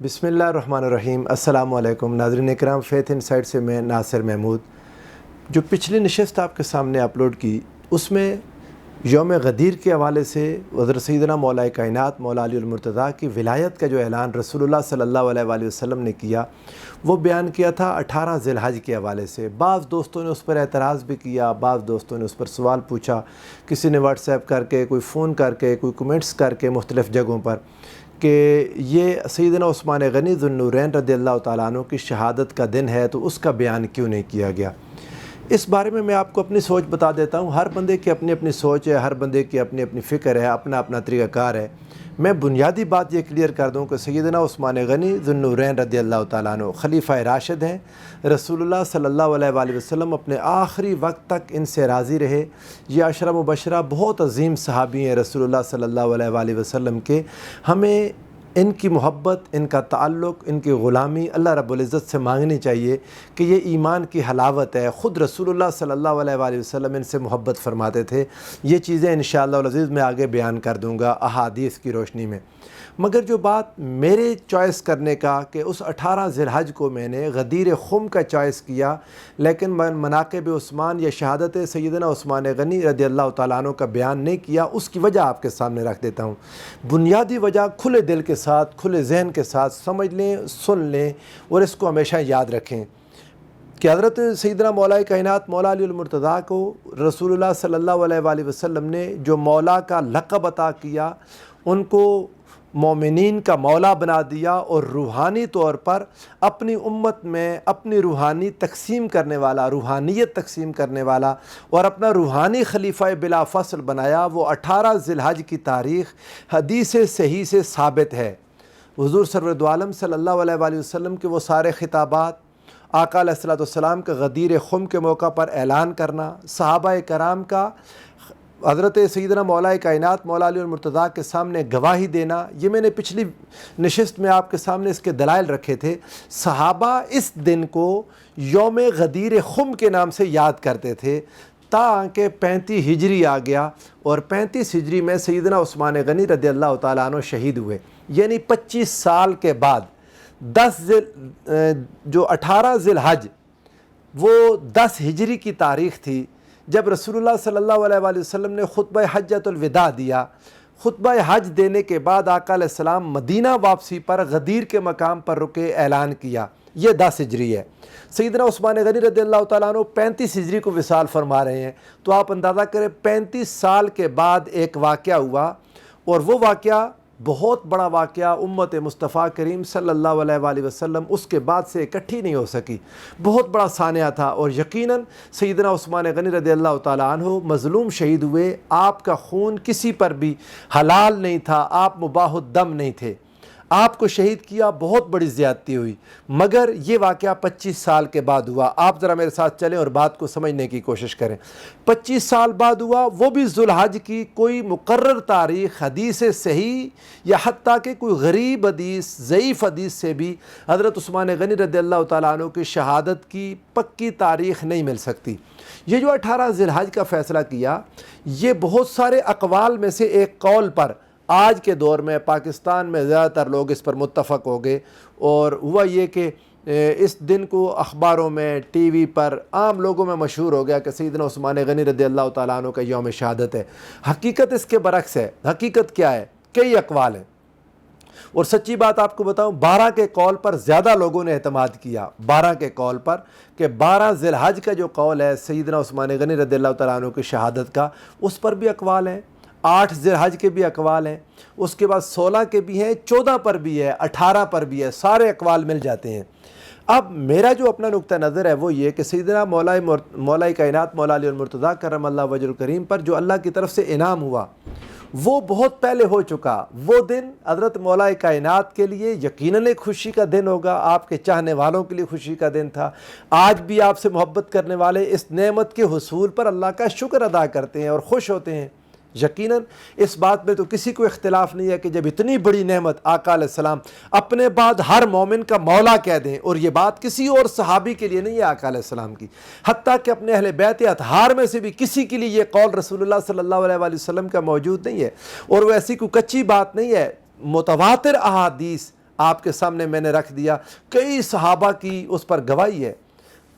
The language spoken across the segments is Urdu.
بسم اللہ الرحمن الرحیم۔ السلام علیکم ناظرین اکرام، فیتھ انسائٹ سے میں ناصر محمود۔ جو پچھلی نشست آپ کے سامنے اپلوڈ کی، اس میں یوم غدیر کے حوالے سے حضرت سیدنا مولا کائنات مولا علی المرتضیٰ کی ولایت کا جو اعلان رسول اللہ صلی اللہ علیہ وآلہ وسلم نے کیا، وہ بیان کیا تھا 18 ذی الحج کے حوالے سے۔ بعض دوستوں نے اس پر اعتراض بھی کیا، بعض دوستوں نے اس پر سوال پوچھا، کسی نے واٹس ایپ کر کے، کوئی فون کر کے، کوئی کمنٹس کر کے مختلف جگہوں پر، کہ یہ سیدنا عثمان غنی ذو النورین رضی اللہ تعالیٰ عنہ کی شہادت کا دن ہے تو اس کا بیان کیوں نہیں کیا گیا۔ اس بارے میں آپ کو اپنی سوچ بتا دیتا ہوں۔ ہر بندے کی اپنی اپنی سوچ ہے، ہر بندے کی اپنی اپنی فکر ہے، اپنا اپنا طریقہ کار ہے۔ میں بنیادی بات یہ کلیئر کر دوں کہ سیدنا عثمان غنی ذو النورین رضی اللہ تعالیٰ عنہ خلیفہ راشد ہیں۔ رسول اللہ صلی اللہ علیہ وآلہ وسلم اپنے آخری وقت تک ان سے راضی رہے۔ یہ عشرہ مبشرہ بہت عظیم صحابی ہیں رسول اللہ صلی اللہ علیہ وآلہ وسلم کے۔ ہمیں ان کی محبت، ان کا تعلق، ان کی غلامی اللہ رب العزت سے مانگنی چاہیے کہ یہ ایمان کی حلاوت ہے۔ خود رسول اللہ صلی اللہ علیہ وآلہ وسلم ان سے محبت فرماتے تھے۔ یہ چیزیں انشاءاللہ العزیز میں آگے بیان کر دوں گا احادیث کی روشنی میں۔ مگر جو بات میرے چوائس کرنے کا کہ اس 18 ذی الحج کو میں نے غدیر خم کا چوائس کیا، لیکن مناقب عثمان یا شہادت سیدنا عثمان غنی رضی اللہ تعالیٰ عنہ کا بیان نہیں کیا، اس کی وجہ آپ کے سامنے رکھ دیتا ہوں۔ بنیادی وجہ کھلے دل کے ساتھ، کھلے ذہن کے ساتھ سمجھ لیں، سن لیں اور اس کو ہمیشہ یاد رکھیں کہ حضرت سیدنا مولا کائنات مولا علی المرتضیٰ کو رسول اللہ صلی اللہ علیہ وآلہ وسلم نے جو مولا کا لقب عطا کیا، ان کو مومنین کا مولا بنا دیا اور روحانی طور پر اپنی امت میں اپنی روحانی تقسیم کرنے والا، روحانیت تقسیم کرنے والا اور اپنا روحانی خلیفہ بلا فصل بنایا۔ وہ 18 ذی الحج کی تاریخ حدیث صحیح سے ثابت ہے۔ حضور سرورد عالم صلی اللہ علیہ وآلہ وسلم کے وہ سارے خطابات، آقا علیہ الصلوۃ والسلام کا غدیر خم کے موقع پر اعلان کرنا، صحابہ کرام کا حضرت سیدنا مولا کائنات مولا علی المرتضیٰ کے سامنے گواہی دینا، یہ میں نے پچھلی نشست میں آپ کے سامنے اس کے دلائل رکھے تھے۔ صحابہ اس دن کو یوم غدیر خم کے نام سے یاد کرتے تھے، تاکہ 35 ہجری آ گیا اور 35 ہجری میں سیدنا عثمان غنی رضی اللہ تعالیٰ عنہ شہید ہوئے، یعنی 25 سال کے بعد 18 ذی الحج وہ 10 ہجری کی تاریخ تھی جب رسول اللہ صلی اللہ علیہ وآلہ وسلم نے خطبہ حجۃ الوداع دیا۔ خطبہ حج دینے کے بعد آقا علیہ السلام مدینہ واپسی پر غدیر کے مقام پر رکے، اعلان کیا۔ یہ 10 ہجری ہے۔ سیدنا عثمان غنی رضی اللہ تعالیٰ عنہ 35 ہجری کو وصال فرما رہے ہیں، تو آپ اندازہ کریں 35 سال کے بعد ایک واقعہ ہوا، اور وہ واقعہ بہت بڑا واقعہ امت مصطفیٰ کریم صلی اللہ علیہ وآلہ وسلم اس کے بعد سے اکٹھی نہیں ہو سکی، بہت بڑا سانحہ تھا۔ اور یقیناً سیدنا عثمان غنی رضی اللہ تعالیٰ عنہ مظلوم شہید ہوئے، آپ کا خون کسی پر بھی حلال نہیں تھا، آپ مباح الدم نہیں تھے، آپ کو شہید کیا، بہت بڑی زیادتی ہوئی۔ مگر یہ واقعہ 25 سال کے بعد ہوا۔ آپ ذرا میرے ساتھ چلیں اور بات کو سمجھنے کی کوشش کریں۔ 25 سال بعد ہوا، وہ بھی ذو الحج کی کوئی مقرر تاریخ حدیث صحیح یا حتیٰ کہ کوئی غریب حدیث، ضعیف حدیث سے بھی حضرت عثمان غنی رضی اللہ تعالیٰ عنہ کی شہادت کی پکی تاریخ نہیں مل سکتی۔ یہ جو 18 ذی الحج کا فیصلہ کیا، یہ بہت سارے اقوال میں سے ایک قول پر آج کے دور میں پاکستان میں زیادہ تر لوگ اس پر متفق ہو گئے، اور ہوا یہ کہ اس دن کو اخباروں میں، ٹی وی پر عام لوگوں میں مشہور ہو گیا کہ سیدنا عثمان غنی رضی اللہ تعالیٰ عنہ کا یوم شہادت ہے۔ حقیقت اس کے برعکس ہے۔ حقیقت کیا ہے؟ کئی اقوال ہیں، اور سچی بات آپ کو بتاؤں، 12 کے قول پر زیادہ لوگوں نے اعتماد کیا۔ 12 کے قول پر، کہ 12 ذی الحج کا جو قول ہے سیدنا عثمان غنی رضی اللہ تعالیٰ عنہ کی شہادت کا، اس پر بھی اقوال ہیں۔ 8 ذی الحج کے بھی اقوال ہیں، اس کے بعد 16 کے بھی ہیں، 14 پر بھی ہے، 18 پر بھی ہے، سارے اقوال مل جاتے ہیں۔ اب میرا جو اپنا نقطہ نظر ہے وہ یہ کہ سیدنا مولا کائنات مولا علی المرتضیٰ کرم اللہ وجہ الکریم پر جو اللہ کی طرف سے انعام ہوا، وہ بہت پہلے ہو چکا۔ وہ دن حضرت مولا کائنات کے لیے یقیناً ایک خوشی کا دن ہوگا، آپ کے چاہنے والوں کے لیے خوشی کا دن تھا۔ آج بھی آپ سے محبت کرنے والے اس نعمت کے حصول پر اللہ کا شکر ادا کرتے ہیں اور خوش ہوتے ہیں۔ یقیناً اس بات میں تو کسی کو اختلاف نہیں ہے کہ جب اتنی بڑی نعمت آقا علیہ السلام اپنے بعد ہر مومن کا مولا کہہ دیں، اور یہ بات کسی اور صحابی کے لیے نہیں ہے آقا علیہ السلام کی، حتیٰ کہ اپنے اہل بیت اطہار میں سے بھی کسی کے لیے یہ قول رسول اللہ صلی اللہ علیہ وآلہ وسلم کا موجود نہیں ہے، اور وہ ایسی کوئی کچی بات نہیں ہے۔ متواتر احادیث آپ کے سامنے میں نے رکھ دیا، کئی صحابہ کی اس پر گواہی ہے۔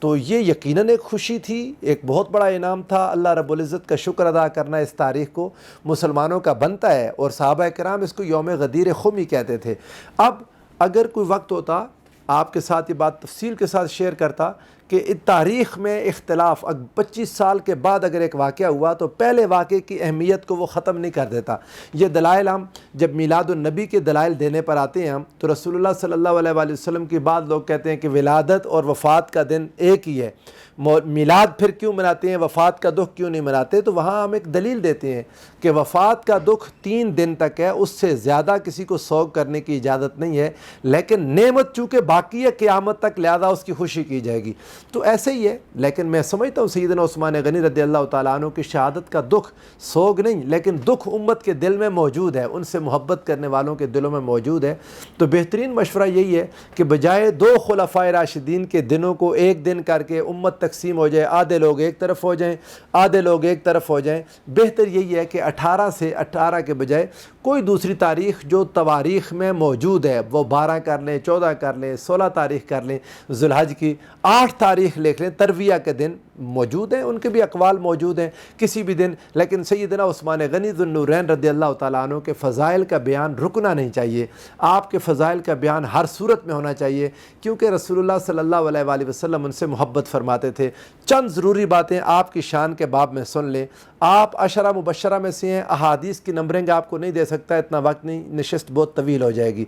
تو یہ یقیناً ایک خوشی تھی، ایک بہت بڑا انعام تھا۔ اللہ رب العزت کا شکر ادا کرنا اس تاریخ کو مسلمانوں کا بنتا ہے، اور صحابہ کرام اس کو یوم غدیر خم ہی کہتے تھے۔ اب اگر کوئی وقت ہوتا آپ کے ساتھ یہ بات تفصیل کے ساتھ شیئر کرتا کہ اس تاریخ میں اختلاف 25 سال کے بعد اگر ایک واقعہ ہوا تو پہلے واقعے کی اہمیت کو وہ ختم نہیں کر دیتا۔ یہ دلائل ہم جب میلاد النبی کے دلائل دینے پر آتے ہیں ہم تو رسول اللہ صلی اللہ علیہ وآلہ وسلم کی بعض لوگ کہتے ہیں کہ ولادت اور وفات کا دن ایک ہی ہے، میلاد پھر کیوں مناتے ہیں، وفات کا دکھ کیوں نہیں مناتے؟ تو وہاں ہم ایک دلیل دیتے ہیں کہ وفات کا دکھ 3 دن تک ہے، اس سے زیادہ کسی کو سوگ کرنے کی اجازت نہیں ہے، لیکن نعمت چونکہ باقی ہے قیامت تک، لہذا اس کی خوشی کی جائے گی۔ تو ایسے ہی ہے، لیکن میں سمجھتا ہوں سیدنا عثمان غنی رضی اللہ تعالیٰ عنہ کی شہادت کا دکھ سوگ نہیں، لیکن دکھ امت کے دل میں موجود ہے، ان سے محبت کرنے والوں کے دلوں میں موجود ہے۔ تو بہترین مشورہ یہی ہے کہ بجائے 2 خلفائے راشدین کے دنوں کو ایک دن کر کے امت تقسیم ہو جائے، آدھے لوگ ایک طرف ہو جائیں آدھے لوگ ایک طرف ہو جائیں، بہتر یہی ہے کہ 18 کے بجائے کوئی دوسری تاریخ جو تواریخ میں موجود ہے، وہ 12 کر لیں، 14 کر لیں، 16 تاریخ کر لیں ذو الحج کی، 8 تاریخ لکھ لیں، ترویہ کے دن موجود ہیں، ان کے بھی اقوال موجود ہیں کسی بھی دن، لیکن سیدنا عثمان غنی ذو النورین رضی اللہ تعالیٰ عنہ کے فضائل کا بیان رکنا نہیں چاہیے۔ آپ کے فضائل کا بیان ہر صورت میں ہونا چاہیے، کیونکہ رسول اللہ صلی اللہ علیہ وآلہ وسلم ان سے محبت فرماتے تھے۔ چند ضروری باتیں آپ کی شان کے باب میں سن لیں۔ آپ عشرہ مبشرہ میں سے ہیں، احادیث کی نمبرنگ آپ کو نہیں دے سکتا، اتنا وقت نہیں، نشست بہت طویل ہو جائے گی۔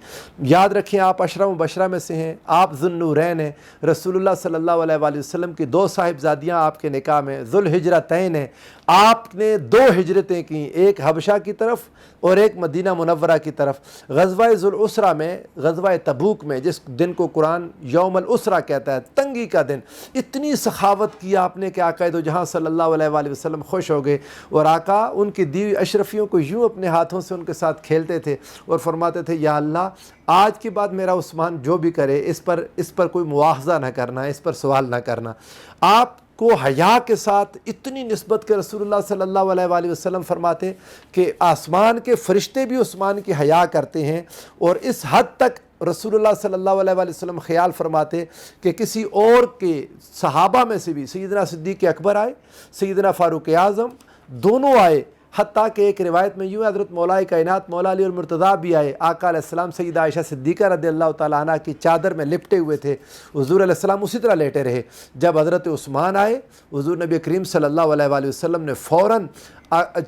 یاد رکھیں آپ عشرہ مبشرہ میں سے ہیں، آپ ذو النورین ہیں، رسول اللہ صلی اللہ علیہ وآلہ وسلم کی 2 صاحبزادیاں آپ کے نکاح میں، ذو الہجرتین ہیں، آپ نے 2 ہجرتیں کی، ایک حبشہ کی طرف اور ایک مدینہ منورہ کی طرف۔ غزوہ ذو العسرہ میں، غزوہ تبوک میں، جس دن کو قرآن یوم العسرہ کہتا ہے، تنگی کا دن، اتنی سخاوت کی آپ نے کہ آقا دو جہاں صلی اللہ علیہ وآلہ وسلم خوش ہو گئے، اور آقا ان کی دیوی اشرفیوں کو یوں اپنے ہاتھوں سے ان کے ساتھ کھیلتے تھے اور فرماتے تھے یا اللہ آج کے بعد میرا عثمان جو بھی کرے اس پر کوئی مواخذہ نہ کرنا، اس پر سوال نہ کرنا۔ آپ کو حیا کے ساتھ اتنی نسبت کہ رسول اللہ صلی اللہ علیہ وآلہ وسلم فرماتے کہ آسمان کے فرشتے بھی عثمان کی حیا کرتے ہیں، اور اس حد تک رسول اللہ صلی اللہ علیہ وآلہ وسلم خیال فرماتے کہ کسی اور کے صحابہ میں سے بھی سیدنا صدیق اکبر آئے، سیدنا فاروق اعظم دونوں آئے، حتیٰ کہ ایک روایت میں یوں حضرت مولا کائنات مولا علی المرتضیٰ بھی آئے، آقا علیہ السلام سیدہ عائشہ صدیقہ رضی اللہ تعالیٰ عنہ کی چادر میں لپٹے ہوئے تھے، حضور علیہ السلام اسی طرح لیٹے رہے۔ جب حضرت عثمان آئے، حضور نبی کریم صلی اللہ علیہ وآلہ وسلم نے فوراً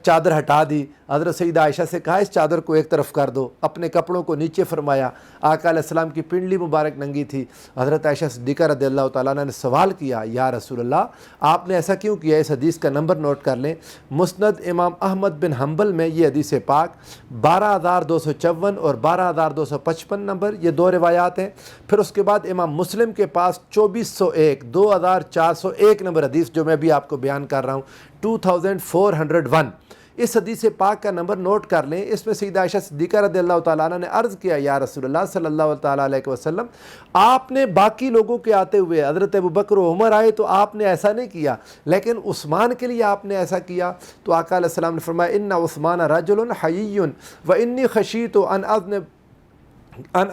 چادر ہٹا دی، حضرت سیدہ عائشہ سے کہا اس چادر کو ایک طرف کر دو، اپنے کپڑوں کو نیچے فرمایا۔ آقا علیہ السلام کی پنڈلی مبارک ننگی تھی، حضرت عائشہ صدیقہ رضی اللہ تعالیٰ عنہ نے سوال کیا یا رسول اللہ آپ نے ایسا کیوں کیا؟ اس حدیث کا نمبر نوٹ کر لیں، مسند امام احمد بن حنبل میں یہ حدیث پاک 12254 اور 12255 نمبر، یہ 2 روایات ہیں۔ پھر اس کے بعد امام مسلم کے پاس 2401 2401 نمبر حدیث جو میں بھی آپ کو بیان کر رہا ہوں 2401، اس حدیث پاک کا نمبر نوٹ کر لیں۔ اس میں سیدہ عائشہ صدیقہ رضی اللہ تعالیٰ عنہ نے عرض کیا یا رسول اللہ صلی اللہ تعالیٰ علیہ وسلم آپ نے باقی لوگوں کے آتے ہوئے، حضرت ابوبکر و عمر آئے تو آپ نے ایسا نہیں کیا، لیکن عثمان کے لیے آپ نے ایسا کیا۔ تو آقا علیہ السلام نے فرمایا ان عثمان رجل حیی و انی خشیت ان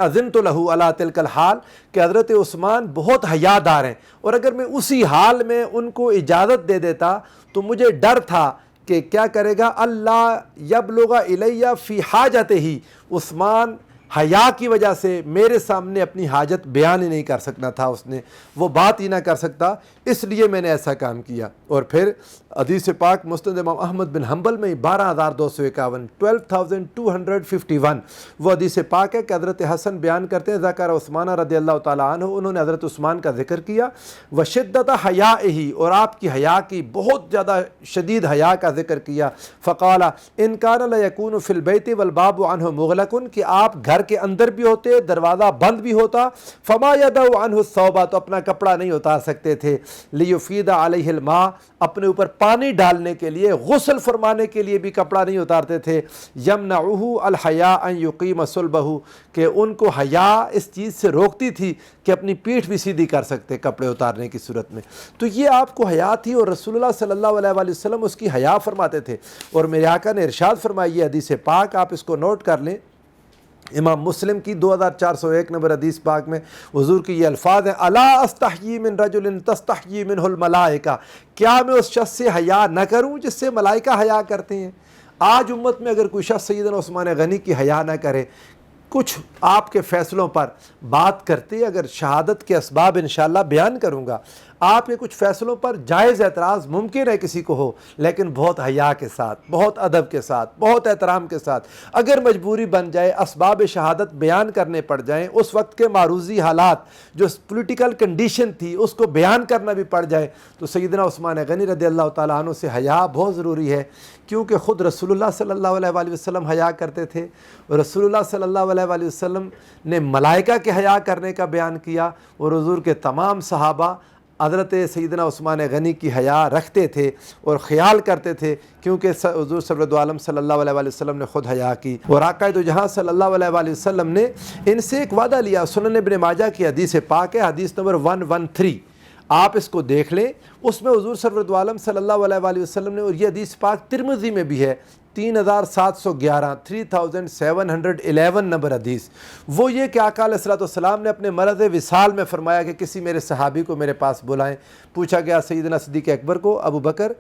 اذنت له علی تلک الحال، کہ حضرت عثمان بہت حیادار ہیں، اور اگر میں اسی حال میں ان کو اجازت دے دیتا تو مجھے ڈر تھا کہ کیا کرے گا، اللہ یبلغ الیہ فی حاجتہ، عثمان حیا کی وجہ سے میرے سامنے اپنی حاجت بیان ہی نہیں کر سکنا تھا، اس نے وہ بات ہی نہ کر سکتا، اس لیے میں نے ایسا کام کیا۔ اور پھر حدیث پاک مسند امام احمد بن حنبل میں 12251 12251 وہ حدیث پاک ہے کہ حضرت حسن بیان کرتے ہیں ذکر عثمان رضی اللہ تعالیٰ عنہ، انہوں نے حضرت عثمان کا ذکر کیا، وشدت حیائہ، اور آپ کی حیا کی بہت زیادہ شدید حیا کا ذکر کیا، فقال ان کان لیکون فی البیت والباب عنہ مغلق، کہ آپ گھر کے اندر بھی ہوتے دروازہ بند بھی ہوتا، فما یدع عنہ الثوب، تو اپنا کپڑا نہیں اتار سکتے تھے، لیفید علیہ الماء، اپنے اوپر پانی ڈالنے کے لیے، غسل فرمانے کے لیے بھی کپڑا نہیں اتارتے تھے، یمنعہ الحیاء ان یقیم صلبہ، کہ ان کو حیا اس چیز سے روکتی تھی کہ اپنی پیٹھ بھی سیدھی کر سکتے کپڑے اتارنے کی صورت میں۔ تو یہ آپ کو حیا تھی، اور رسول اللہ صلی اللہ علیہ وآلہ وسلم اس کی حیا فرماتے تھے، اور میرے آقا نے ارشاد فرمائی، یہ حدیث پاک آپ اس کو نوٹ کر لیں امام مسلم کی 2401 نمبر حدیث پاک میں حضور کی یہ الفاظ ہیں، الا استحیی من رجل تستحیی منہ الملائکہ، کیا میں اس شخص سے حیا نہ کروں جس سے ملائکہ حیا کرتے ہیں؟ آج امت میں اگر کوئی شخص سیدنا عثمان غنی کی حیا نہ کرے، کچھ آپ کے فیصلوں پر بات کرتے، اگر شہادت کے اسباب انشاءاللہ بیان کروں گا، آپ کے کچھ فیصلوں پر جائز اعتراض ممکن ہے کسی کو ہو، لیکن بہت حیا کے ساتھ، بہت ادب کے ساتھ، بہت احترام کے ساتھ۔ اگر مجبوری بن جائے، اسباب شہادت بیان کرنے پڑ جائیں، اس وقت کے معروضی حالات جو پولیٹیکل کنڈیشن تھی اس کو بیان کرنا بھی پڑ جائے، تو سیدنا عثمان غنی رضی اللہ تعالیٰ عنہ سے حیا بہت ضروری ہے، کیونکہ خود رسول اللہ صلی اللہ علیہ وآلہ وسلم حیا کرتے تھے، اور رسول اللہ صلی اللہ علیہ وآلہ وسلم نے ملائکہ کے حیا کرنے کا بیان کیا، اور حضور کے تمام صحابہ حضرت سیدنا عثمان غنی کی حیا رکھتے تھے اور خیال کرتے تھے، کیونکہ حضور سرورد عالم صلی اللہ علیہ وآلہ وسلم نے خود حیا کی، اور آقا دو جہاں صلی اللہ علیہ وآلہ وسلم نے ان سے ایک وعدہ لیا۔ سنن ابن ماجہ کی حدیث پاک ہے، حدیث نمبر 113، آپ اس کو دیکھ لیں، اس میں حضور سرورد عالم صلی اللہ علیہ وآلہ وسلم نے، اور یہ حدیث پاک ترمذی میں بھی ہے، 3711 3711 نمبر حدیث، وہ یہ کہ آقا علیہ الصلوۃ والسلام نے اپنے مرض وصال میں فرمایا کہ کسی میرے صحابی کو میرے پاس بلائیں۔ پوچھا گیا سیدنا صدیق اکبر کو، ابو بکر،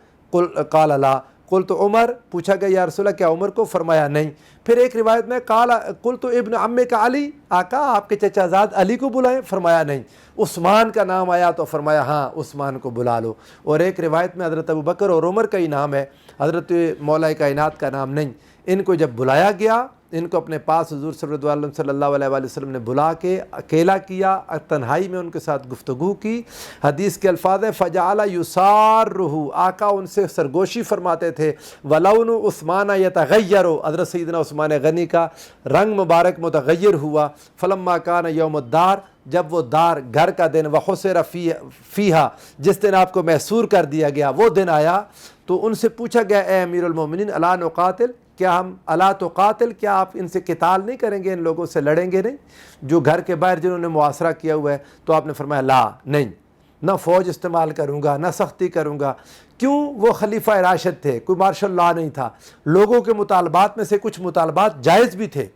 قال لا، قلت عمر، پوچھا گیا یا رسول اللہ کیا عمر کو؟ فرمایا نہیں۔ پھر ایک روایت میں قلت ابن عمک علی، آقا آپ کے چچا زاد علی کو بلائیں؟ فرمایا نہیں۔ عثمان کا نام آیا تو فرمایا ہاں عثمان کو بلا لو، اور ایک روایت میں حضرت ابو بکر اور عمر کا ہی نام ہے، حضرت مولا کائنات کا نام نہیں۔ ان کو جب بلایا گیا، ان کو اپنے پاس حضور صلی اللہ علیہ وآلہ وسلم نے بلا کے اکیلا کیا، تنہائی میں ان کے ساتھ گفتگو کی۔ حدیث کے الفاظ ہے فجعل یسارہ، آقا ان سے سرگوشی فرماتے تھے، ولون عثمان یتغیر، حضرت سیدنا عثمان غنی کا رنگ مبارک متغیر ہوا۔ فلما کان یوم الدار، جب وہ دار گھر کا دن، وحسر فیہا، جس دن آپ کو محصور کر دیا گیا، وہ دن آیا، تو ان سے پوچھا گیا اے امیر المومنین الا نقاتل، کیا ہم الا تقاتل، کیا آپ ان سے قتال نہیں کریں گے، ان لوگوں سے لڑیں گے نہیں جو گھر کے باہر جنہوں نے معاصرہ کیا ہوا ہے؟ تو آپ نے فرمایا لا، نہیں، نہ فوج استعمال کروں گا، نہ سختی کروں گا۔ کیوں؟ وہ خلیفہ راشد تھے، کوئی مارشل لا نہیں تھا، لوگوں کے مطالبات میں سے کچھ مطالبات جائز بھی تھے،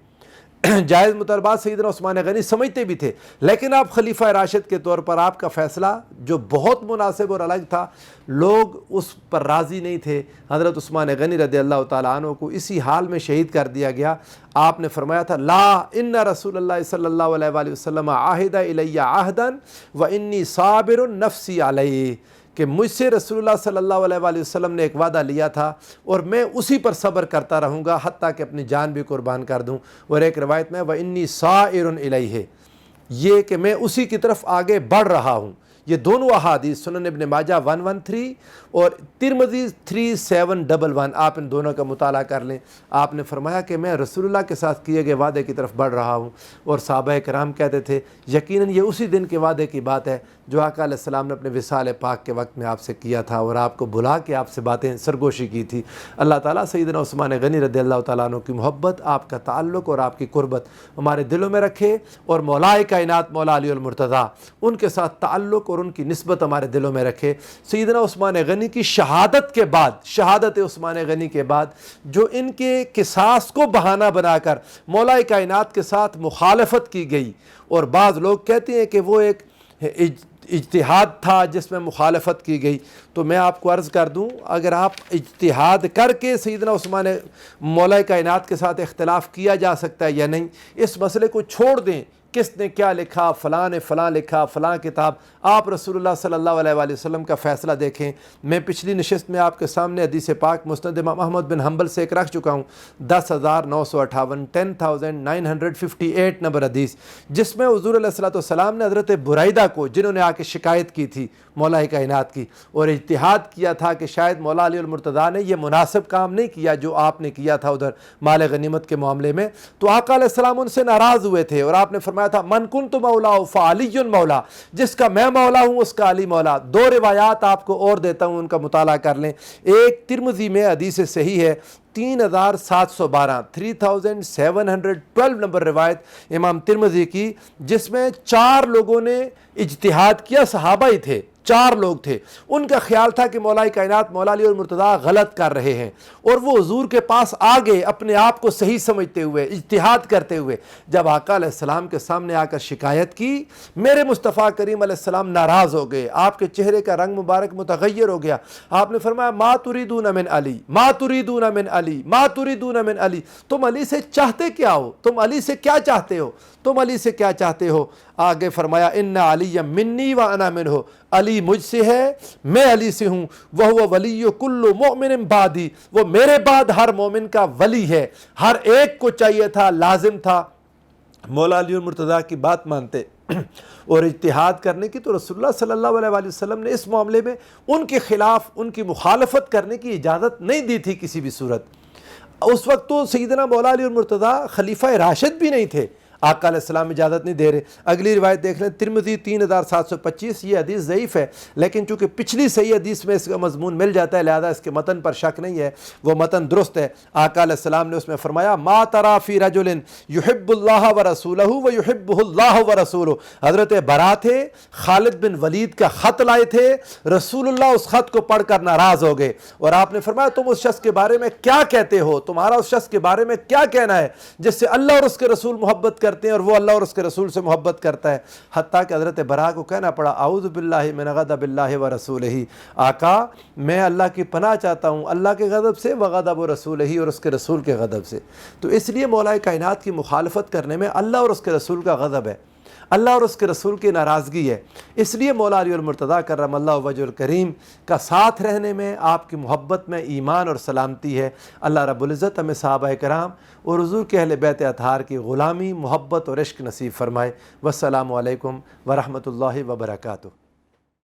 جائز مطالبات سیدنا عثمان غنی سمجھتے بھی تھے، لیکن آپ خلیفہ راشد کے طور پر آپ کا فیصلہ جو بہت مناسب اور الگ تھا، لوگ اس پر راضی نہیں تھے۔ حضرت عثمان غنی رضی اللہ تعالیٰ عنہ کو اسی حال میں شہید کر دیا گیا۔ آپ نے فرمایا تھا لا ان رسول اللہ صلی اللہ علیہ وآلہ وسلم عہد الی عہدا و انی صابر نفسی علیہ، کہ مجھ سے رسول اللہ صلی اللہ علیہ وآلہ وسلم نے ایک وعدہ لیا تھا اور میں اسی پر صبر کرتا رہوں گا حتیٰ کہ اپنی جان بھی قربان کر دوں۔ اور ایک روایت میں وَإِنِّي سَائِرٌ إِلَيْهِ، یہ کہ میں اسی کی طرف آگے بڑھ رہا ہوں۔ یہ دونوں احادیث سنن ابن ماجہ 113 اور ترمذی 3711، آپ ان دونوں کا مطالعہ کر لیں۔ آپ نے فرمایا کہ میں رسول اللہ کے ساتھ کیے گئے وعدے کی طرف بڑھ رہا ہوں، اور صحابہ کرام کہتے تھے یقیناً یہ اسی دن کے وعدے کی بات ہے جو آقا علیہ السلام نے اپنے وصال پاک کے وقت میں آپ سے کیا تھا، اور آپ کو بلا کے آپ سے باتیں سرگوشی کی تھی۔ اللہ تعالیٰ سیدنا عثمان غنی رضی اللہ تعالیٰ عنہ کی محبت، آپ کا تعلق اور آپ کی قربت ہمارے دلوں میں رکھے، اور مولا کائنات مولا علی المرتضیٰ ان کے ساتھ تعلق اور ان کی نسبت ہمارے دلوں میں رکھے۔ سیدنا عثمان غنی کی شہادت کے بعد، شہادت عثمان غنی کے بعد جو ان کے قصاص کو بہانہ بنا کر مولا کائنات کے ساتھ مخالفت کی گئی، اور بعض لوگ کہتے ہیں کہ وہ ایک اجتہاد تھا جس میں مخالفت کی گئی، تو میں آپ کو عرض کر دوں اگر آپ اجتہاد کر کے سیدنا عثمان مولا کائنات کے ساتھ اختلاف کیا جا سکتا ہے یا نہیں، اس مسئلے کو چھوڑ دیں، کس نے کیا لکھا، فلاں نے فلاں لکھا، فلاں کتاب، آپ رسول اللہ صلی اللہ علیہ وآلہ وسلم کا فیصلہ دیکھیں۔ میں پچھلی نشست میں آپ کے سامنے حدیث پاک مسند امام احمد بن حنبل سے ایک رکھ چکا ہوں، 10,958 10,958 نمبر حدیث، جس میں حضور علیہ الصلوۃ والسلام نے حضرت بریدہ کو، جنہوں نے آ کے شکایت کی تھی مولا کائنات کی، اور اجتہاد کیا تھا کہ شاید مولا علی المرتضیٰ نے یہ مناسب کام نہیں کیا جو آپ نے کیا تھا ادھر مال غنیمت کے معاملے میں، تو آقا علیہ السلام ان سے ناراض ہوئے تھے، اور آپ نے فرمایا تھا من کنت مولا فعلی مولا، جس کا میں مولا ہوں اس کا علی مولا۔ دو روایات آپ کو اور دیتا ہوں، ان کا مطالعہ کر لیں۔ ایک ترمذی میں حدیث صحیح ہے 3712 3712 نمبر روایت امام ترمذی کی، جس میں 4 لوگوں نے اجتہاد کیا، صحابہ ہی تھے، 4 لوگ تھے، ان کا خیال تھا کہ مولا کائنات مولا علی المرتضیٰ غلط کر رہے ہیں، اور وہ حضور کے پاس آ گئے اپنے آپ کو صحیح سمجھتے ہوئے، اجتہاد کرتے ہوئے۔ جب آقا علیہ السلام کے سامنے آ کر شکایت کی، میرے مصطفیٰ کریم علیہ السلام ناراض ہو گئے، آپ کے چہرے کا رنگ مبارک متغیر ہو گیا۔ آپ نے فرمایا ما تریدون من علی، ما تریدون من علی، ما تریدون من علی، تم علی سے چاہتے کیا ہو؟ تم علی سے کیا چاہتے ہو؟ تم علی سے کیا چاہتے ہو؟ آگے فرمایا ان علی منی وانا منہ، علی مجھ سے ہے، میں علی سے ہوں، وہو ولی کل مؤمن بعدی، وہ میرے بعد ہر مومن کا ولی ہے۔ ہر ایک کو چاہیے تھا، لازم تھا مولا علی المرتضیٰ کی بات مانتے اور اجتہاد کرنے کی۔ تو رسول اللہ صلی اللہ علیہ وآلہ وسلم نے اس معاملے میں ان کے خلاف، ان کی مخالفت کرنے کی اجازت نہیں دی تھی کسی بھی صورت۔ اس وقت تو سیدنا مولا علی المرتضیٰ خلیفہ راشد بھی نہیں تھے، آقا علیہ السلام اجازت نہیں دے رہے۔ اگلی روایت دیکھ لیں، ترمذی 3725، یہ حدیث ضعیف ہے، لیکن چونکہ پچھلی صحیح حدیث میں اس کا مضمون مل جاتا ہے، لہذا اس کے متن پر شک نہیں ہے، وہ متن درست ہے۔ آقا علیہ السلام نے اس میں فرمایا ما تری فی رجل یحب اللہ ورسولہ ویحبہ اللہ ورسولہ۔ حضرت برا تھے، خالد بن ولید کا خط لائے تھے، رسول اللہ اس خط کو پڑھ کر ناراض ہو گئے، اور آپ نے فرمایا تم اس شخص کے بارے میں کیا کہتے ہو؟ تمہارا اس شخص کے بارے میں کیا کہنا ہے جس سے اللہ اور اس کے رسول محبت کرتے ہیں اور وہ اللہ اور اس کے رسول سے محبت کرتا ہے؟ حتیٰ کہ حضرت برا کو کہنا پڑا اعوذ باللہ من غضب اللہ ورسولہ، آقا میں اللہ کی پناہ چاہتا ہوں اللہ کے غضب سے، وغضب رسولہ، اور اس کے رسول کے غضب سے۔ تو اس لیے مولا کائنات کی مخالفت کرنے میں اللہ اور اس کے رسول کا غضب ہے، اللہ اور اس کے رسول کی ناراضگی ہے۔ اس لیے مولا علی المرتضیٰ کرم اللہ وجہ الکریم کا ساتھ رہنے میں، آپ کی محبت میں ایمان اور سلامتی ہے۔ اللہ رب العزت ہمیں صحابہ کرام اور حضور کے اہل بیت اطہار کی غلامی، محبت اور عشق نصیب فرمائے۔ والسلام علیکم ورحمۃ اللہ وبرکاتہ۔